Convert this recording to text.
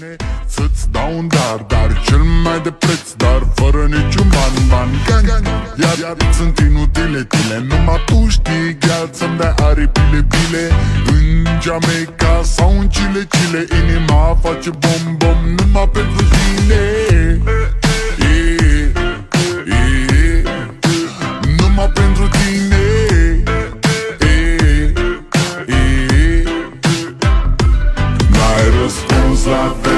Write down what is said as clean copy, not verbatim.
tine să-ți dau un dar cel mai de preț, dar fără niciun ban. Iar sunt inutile tine, numai tu știi, gheal, să-mi dai aripile în Jamaica sau în Chile. Inima face bom numai pentru tine. Numai pentru tine. N-ai răspuns la